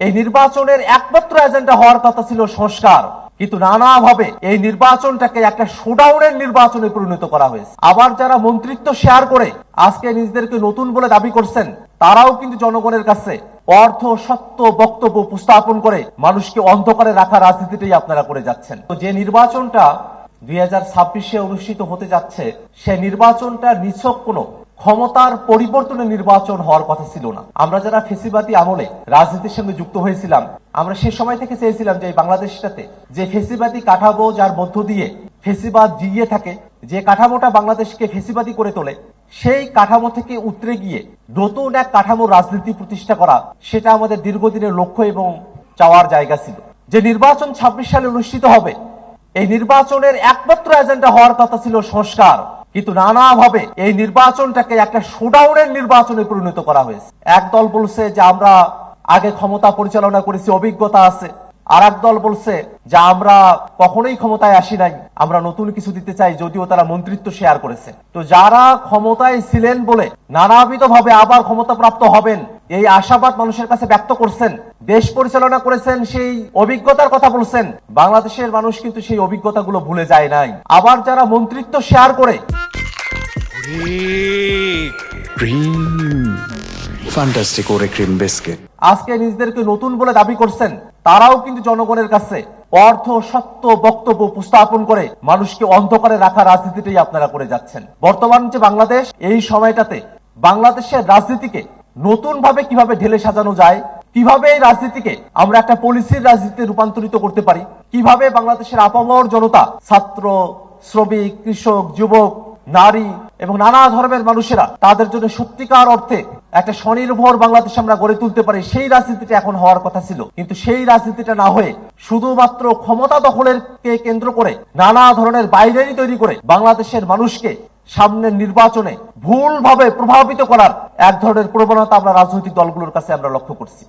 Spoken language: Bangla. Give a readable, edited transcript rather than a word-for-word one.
এই নির্বাচনের একমাত্র এজেন্ডা হওয়ার কথা ছিল সংস্কার, কিন্তু নানাভাবে এই নির্বাচনটাকে একটা শোডাউনের নির্বাচনে পরিণত করা হয়েছে। আবার যারা মন্ত্রিত্ব শেয়ার করে আজকে নিজেদেরকে নতুন বলে দাবি করছেন, তারাও কিন্তু জনগণের কাছে অর্ধ সত্য বক্তব্য উপস্থাপন করে মানুষকে অন্ধকারে রাখা রাজনীতিটাই আপনারা করে যাচ্ছেন। তো যে নির্বাচনটা 2026-এ অনুষ্ঠিত হতে যাচ্ছে, সে নির্বাচনটা নিছক কোনো ক্ষমতার পরিবর্তনের নির্বাচন হওয়ার কথা ছিল না। আমরা যারা ফেসিবাদী আমলে রাজনীতির সঙ্গে যুক্ত হয়েছিলাম, আমরা সে সময় থেকে চেয়েছিলাম যে বাংলাদেশটাতে যে ফেসিবাদী কাঠামো, যার মধ্য দিয়ে ফেসিবাদ জিইয়ে থাকে, যে কাঠামোটা বাংলাদেশকে ফেসিবাদী করে তোলে, সেই কাঠামো থেকে উতরে গিয়ে নতুন এক কাঠামো রাজনীতি প্রতিষ্ঠা করা, সেটা আমাদের দীর্ঘদিনের লক্ষ্য এবং চাওয়ার জায়গা ছিল। যে নির্বাচন 26 সালে অনুষ্ঠিত হবে, এই নির্বাচনের একমাত্র এজেন্ডা হওয়ার কথা ছিল সংস্কার, কিন্তু নানাভাবে এই নির্বাচনটাকে একটা শোডাউনের নির্বাচনে পরিণত করা হয়েছে। এক দল বলছে যে আমরা আগে ক্ষমতা পরিচালনা করেছি, অভিজ্ঞতা আছে। আর এক দল বলছে যে আমরা কখনোই ক্ষমতায় আসি নাই, আমরা নতুন কিছু দিতে চাই, যদিও তারা মন্ত্রিত্ব শেয়ার করেছে। তো যারা ক্ষমতায় ছিলেন বলে নানাবিধ ভাবে আবার ক্ষমতা প্রাপ্ত হবেন, এই আশাবাদ মানুষের কাছে ব্যক্ত করছেন, দেশ পরিচালনা করেছেন, সেই অভিজ্ঞতার কথা বলছেন, বাংলাদেশের মানুষ কিন্তু সেই অভিজ্ঞতাগুলো ভুলে যায় নাই। আবার যারা মন্ত্রিত্ব শেয়ার করে ফ্যান্টাস্টিক ওরে ক্রিম বিস্কিট আজকে নিজেদেরকে নতুন বলে দাবি করছেন, তারাও কিন্তু জনগণের কাছে অর্ধ সত্য বক্তব্য উপস্থাপন করে মানুষকে অন্ধকারে রাখা রাজনীতিটাই আপনারা করে যাচ্ছেন। বর্তমান যে বাংলাদেশ, এই সময়টাতে বাংলাদেশের রাজনীতিকে নতুন ভাবে কিভাবে ঢেলে সাজানো যায়, কিভাবে এই রাজনীতিকে আমরা একটা পলিসির রাজনীতিতে রূপান্তরিত করতে পারি, কিভাবে বাংলাদেশের আপামর জনতা, ছাত্র, শ্রমিক, কৃষক, যুবক, নারী এবং নানা ধর্মের মানুষেরা তাদের জন্য সত্যিকার অর্থে একটা স্বনির্ভর বাংলাদেশ আমরা গড়ে তুলতে পারি, সেই রাজনীতিটা এখন হওয়ার কথা ছিল। কিন্তু সেই রাজনীতিটা না হয়ে শুধুমাত্র ক্ষমতা দখলের কে কেন্দ্র করে নানা ধরনের বাইনারি তৈরি করে বাংলাদেশের মানুষকে সামনের নির্বাচনে ভুলভাবে প্রভাবিত করার এক ধরনের প্রবণতা আমরা রাজনৈতিক দলগুলোর কাছে আমরা লক্ষ্য করছি।